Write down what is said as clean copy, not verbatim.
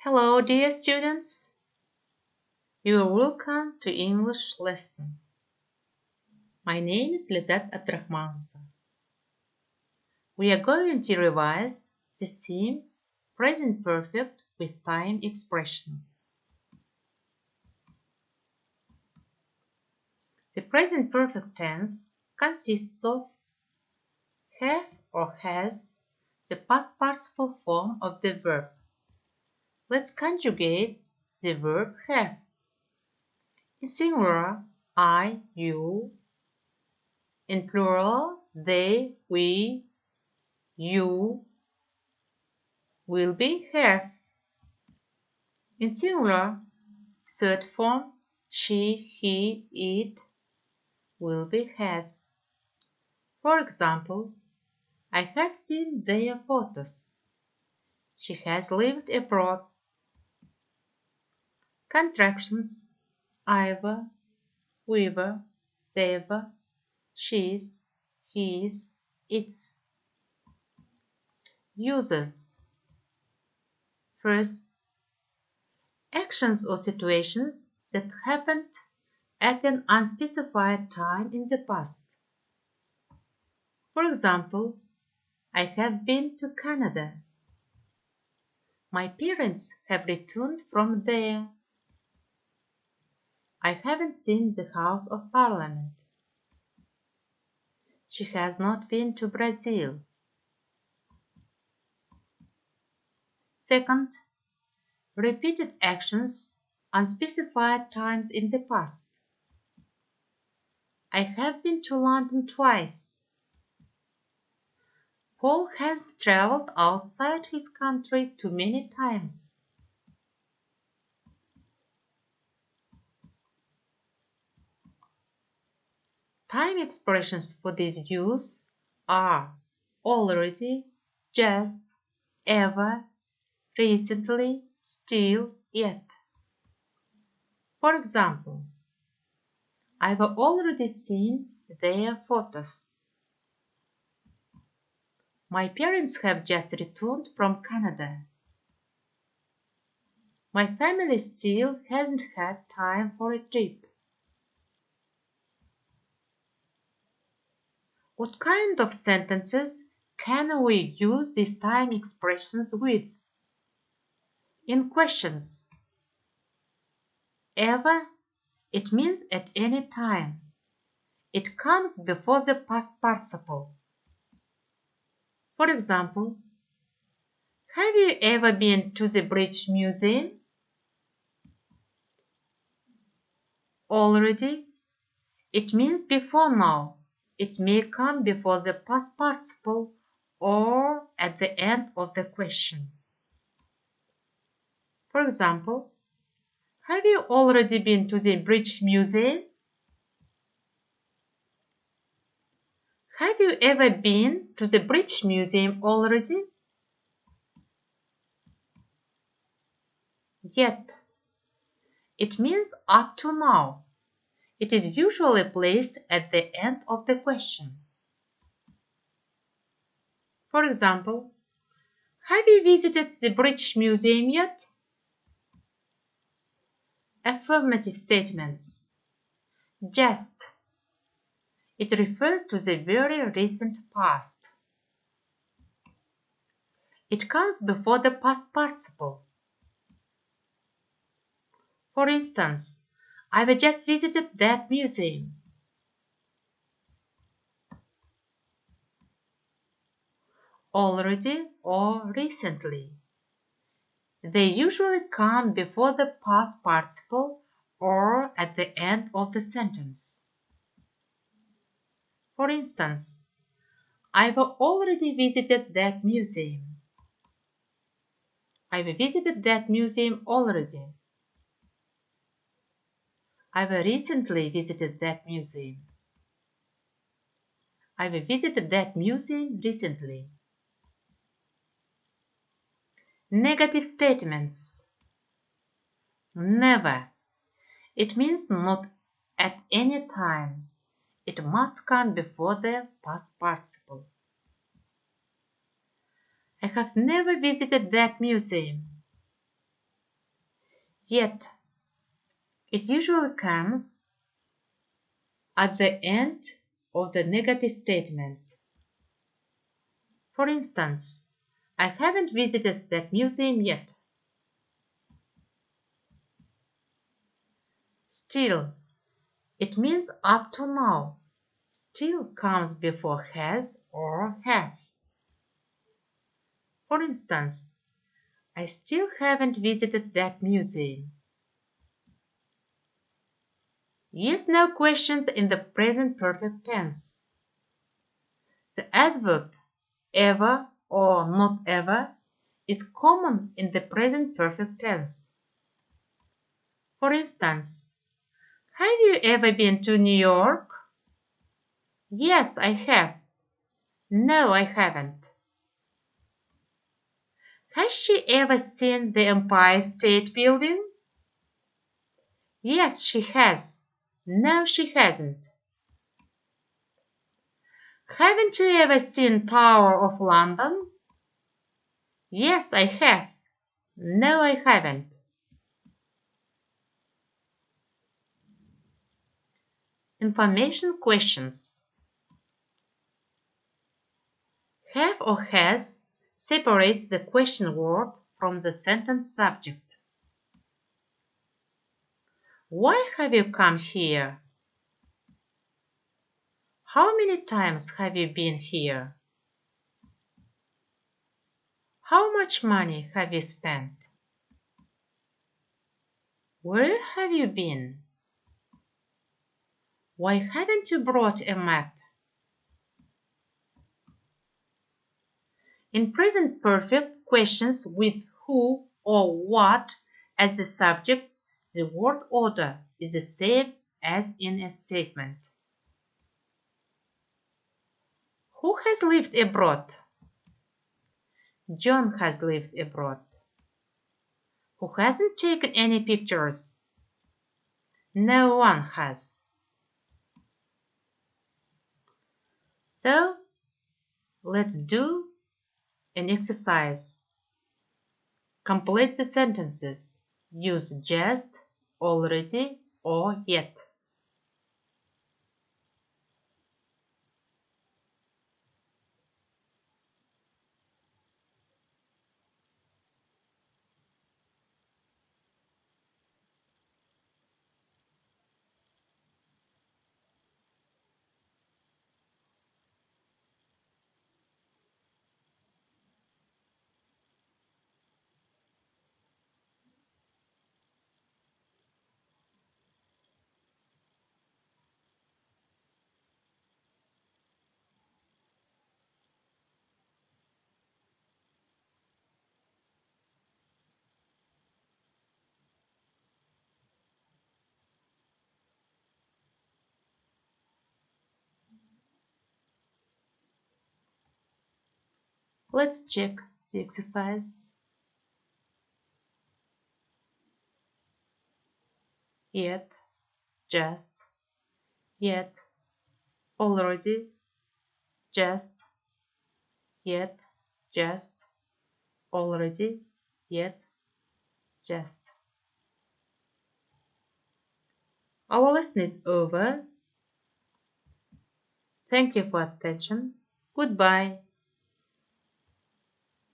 Hello, dear students. You are welcome to English lesson. My name is Lizette Abdrahmansa. We are going to revise the theme present perfect with time expressions. The present perfect tense consists of have or has, the past participle form of the verb. Let's conjugate the verb have. In singular, I, you. In plural, they, we, you will be have. In singular, third form, she, he, it will be has. For example, I have seen their photos. She has lived abroad. Contractions: I've, we've, they've, she's, he's, its. Uses: first, actions or situations that happened at an unspecified time in the past. For example, I have been to Canada. My parents have returned from there. I haven't seen the House of Parliament. She has not been to Brazil. Second, repeated actions, unspecified times in the past. I have been to London twice. Paul has traveled outside his country too many times. Time expressions for this use are already, just, ever, recently, still, yet. For example, I've already seen their photos. My parents have just returned from Canada. My family still hasn't had time for a trip. What kind of sentences can we use these time expressions with? In questions. Ever, it means at any time. It comes before the past participle. For example, have you ever been to the British Museum? Already, it means before now. It may come before the past participle or at the end of the question. For example, have you already been to the British Museum? Have you ever been to the British Museum already? Yet. It means up to now. It is usually placed at the end of the question. For example, have you visited the British Museum yet? Affirmative statements. Just. It refers to the very recent past. It comes before the past participle. For instance, I've just visited that museum. Already or recently. They usually come before the past participle or at the end of the sentence. For instance, I've already visited that museum. I've visited that museum already. I've recently visited that museum. I've visited that museum recently. Negative statements. Never. It means not at any time. It must come before the past participle. I have never visited that museum. yet. It usually comes at the end of the negative statement. For instance, I haven't visited that museum yet. Still, it means up to now. Still comes before has or have. For instance, I still haven't visited that museum. Yes/no questions in the present perfect tense. The adverb ever or not ever is common in the present perfect tense. For instance, have you ever been to New York? Yes, I have. No, I haven't. Has she ever seen the Empire State Building? Yes, she has. No, she hasn't. Haven't you ever seen Tower of London? Yes, I have. No, I haven't. Information questions. Have or has separates the question word from the sentence subject. Why have you come here? How many times have you been here? How much money have you spent? Where have you been? Why haven't you brought a map? In present perfect, questions with who or what as the subject, the word order is the same as in a statement. Who has lived abroad? John has lived abroad. Who hasn't taken any pictures? No one has. So, let's do an exercise. Complete the sentences. Use just, already, or yet. Let's check the exercise. Yet, just, yet, already, just, yet, just, already, yet, just. Our lesson is over. Thank you for attention. Goodbye.